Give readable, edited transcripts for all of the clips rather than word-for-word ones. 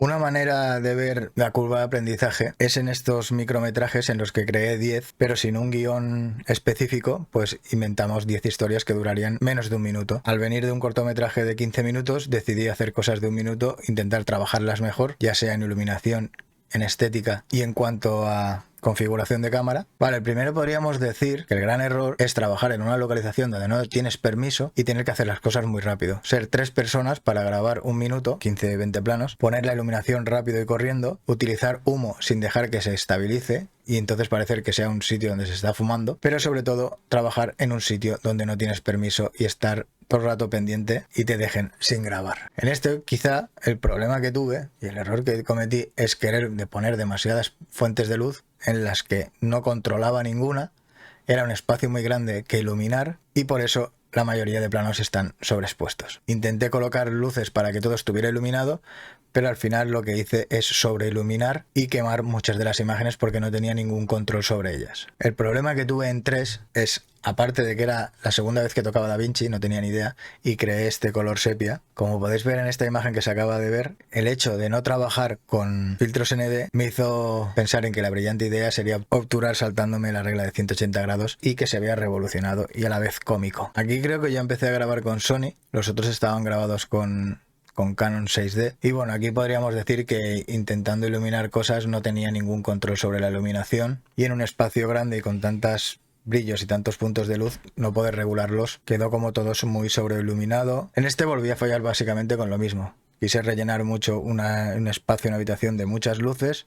Una manera de ver la curva de aprendizaje es en estos micrometrajes en los que creé 10, pero sin un guión específico, pues inventamos 10 historias que durarían menos de un minuto. Al venir de un cortometraje de 15 minutos, decidí hacer cosas de un minuto, intentar trabajarlas mejor, ya sea en iluminación, en estética y en cuanto a configuración de cámara. Vale, primero podríamos decir que el gran error es trabajar en una localización donde no tienes permiso y tener que hacer las cosas muy rápido. Ser 3 personas para grabar un minuto, 15-20 planos, poner la iluminación rápido y corriendo, utilizar humo sin dejar que se estabilice y entonces parecer que sea un sitio donde se está fumando, pero sobre todo trabajar en un sitio donde no tienes permiso y estar todo el rato pendiente y te dejen sin grabar. En este quizá el problema que tuve y el error que cometí es querer poner demasiadas fuentes de luz en las que no controlaba ninguna, era un espacio muy grande que iluminar y por eso la mayoría de planos están sobreexpuestos. Intenté colocar luces para que todo estuviera iluminado, pero al final lo que hice es sobreiluminar y quemar muchas de las imágenes porque no tenía ningún control sobre ellas. El problema que tuve en 3 es, aparte de que era la segunda vez que tocaba DaVinci, no tenía ni idea, y creé este color sepia. Como podéis ver en esta imagen que se acaba de ver, el hecho de no trabajar con filtros ND me hizo pensar en que la brillante idea sería obturar saltándome la regla de 180 grados y que se vea revolucionado y a la vez cómico. Aquí creo que ya empecé a grabar con Sony, los otros estaban grabados con Canon 6D y bueno, aquí podríamos decir que intentando iluminar cosas no tenía ningún control sobre la iluminación y en un espacio grande y con tantos brillos y tantos puntos de luz no poder regularlos, quedó como todo muy sobreiluminado. En este volví a fallar básicamente con lo mismo. Quise rellenar mucho un espacio, una habitación de muchas luces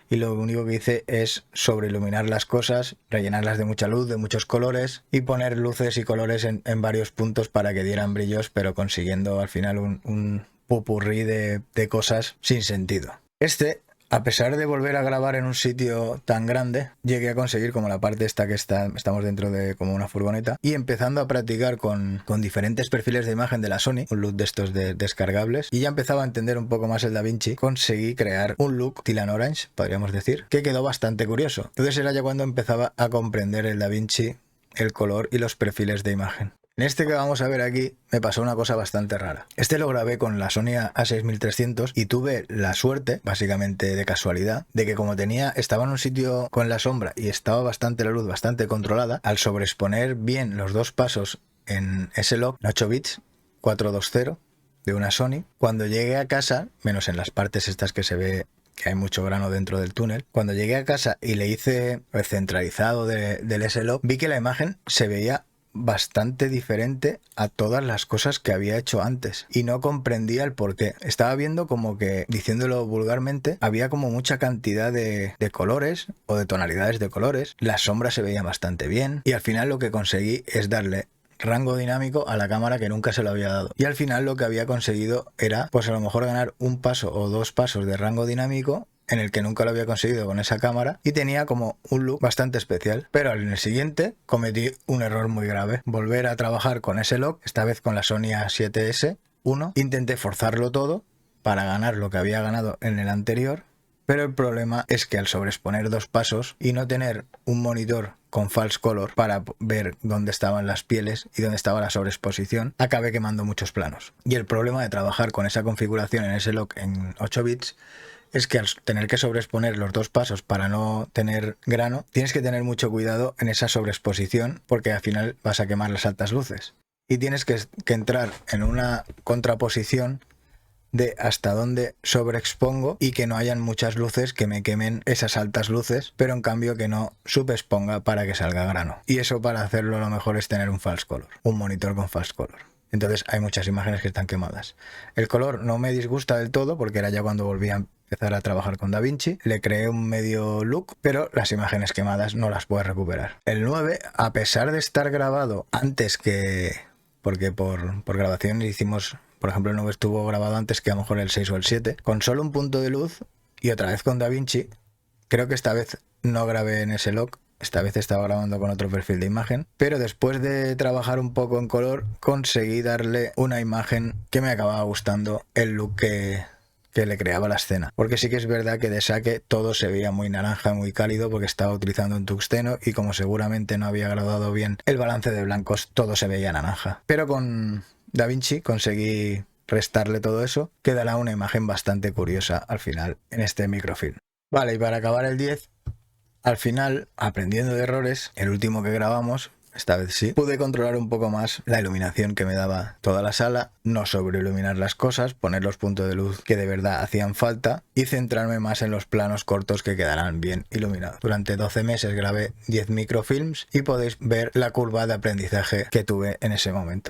y lo único que hice es sobreiluminar las cosas, rellenarlas de mucha luz, de muchos colores y poner luces y colores en varios puntos para que dieran brillos, pero consiguiendo al final un popurrí de cosas sin sentido. A pesar de volver a grabar en un sitio tan grande, llegué a conseguir como la parte esta que estamos dentro de como una furgoneta y empezando a practicar con diferentes perfiles de imagen de la Sony, un look de estos descargables, y ya empezaba a entender un poco más el DaVinci, conseguí crear un look Tilan Orange, podríamos decir, que quedó bastante curioso. Entonces era ya cuando empezaba a comprender el DaVinci, el color y los perfiles de imagen. En este que vamos a ver aquí me pasó una cosa bastante rara. Este lo grabé con la Sony A6300 y tuve la suerte, básicamente de casualidad, de que como estaba en un sitio con la sombra y estaba bastante la luz bastante controlada, al sobreexponer bien los dos pasos en S-Log 8 bits 420 de una Sony, cuando llegué a casa, menos en las partes estas que se ve que hay mucho grano dentro del túnel, cuando llegué a casa y le hice el centralizado del S-Log, vi que la imagen se veía bastante diferente a todas las cosas que había hecho antes y no comprendía el porqué. Estaba viendo como que, diciéndolo vulgarmente, había como mucha cantidad de colores o de tonalidades de colores, las sombras se veían bastante bien y al final lo que conseguí es darle rango dinámico a la cámara que nunca se lo había dado. Y al final lo que había conseguido era, pues a lo mejor ganar un paso o dos pasos de rango dinámico en el que nunca lo había conseguido con esa cámara y tenía como un look bastante especial. Pero en el siguiente cometí un error muy grave. Volver a trabajar con ese look, esta vez con la Sony A7S1. Intenté forzarlo todo para ganar lo que había ganado en el anterior. Pero el problema es que al sobreexponer dos pasos y no tener un monitor con false color para ver dónde estaban las pieles y dónde estaba la sobreexposición, acabé quemando muchos planos. Y el problema de trabajar con esa configuración en ese lock en 8 bits es que al tener que sobreexponer los dos pasos para no tener grano, tienes que tener mucho cuidado en esa sobreexposición porque al final vas a quemar las altas luces. Y tienes que entrar en una contraposición de hasta dónde sobreexpongo y que no hayan muchas luces que me quemen esas altas luces, pero en cambio que no subexponga para que salga grano. Y eso, para hacerlo, lo mejor es tener un false color, un monitor con false color. Entonces hay muchas imágenes que están quemadas. El color no me disgusta del todo porque era ya cuando volví a empezar a trabajar con DaVinci. Le creé un medio look, pero las imágenes quemadas no las puedes recuperar. El 9, a pesar de estar grabado antes que... porque por grabación hicimos... Por ejemplo, el 9 estuvo grabado antes que a lo mejor el 6 o el 7. Con solo un punto de luz y otra vez con DaVinci, creo que esta vez no grabé en ese log. Esta vez estaba grabando con otro perfil de imagen. Pero después de trabajar un poco en color, conseguí darle una imagen que me acababa gustando, el look que le creaba la escena. Porque sí que es verdad que de saque todo se veía muy naranja, muy cálido, porque estaba utilizando un tungsteno y como seguramente no había graduado bien el balance de blancos, todo se veía naranja. Pero con DaVinci conseguí restarle todo eso, quedará una imagen bastante curiosa al final en este microfilm. Vale, y para acabar el 10, al final, aprendiendo de errores, el último que grabamos, esta vez sí, pude controlar un poco más la iluminación que me daba toda la sala, no sobreiluminar las cosas, poner los puntos de luz que de verdad hacían falta y centrarme más en los planos cortos que quedarán bien iluminados. Durante 12 meses grabé 10 microfilms y podéis ver la curva de aprendizaje que tuve en ese momento.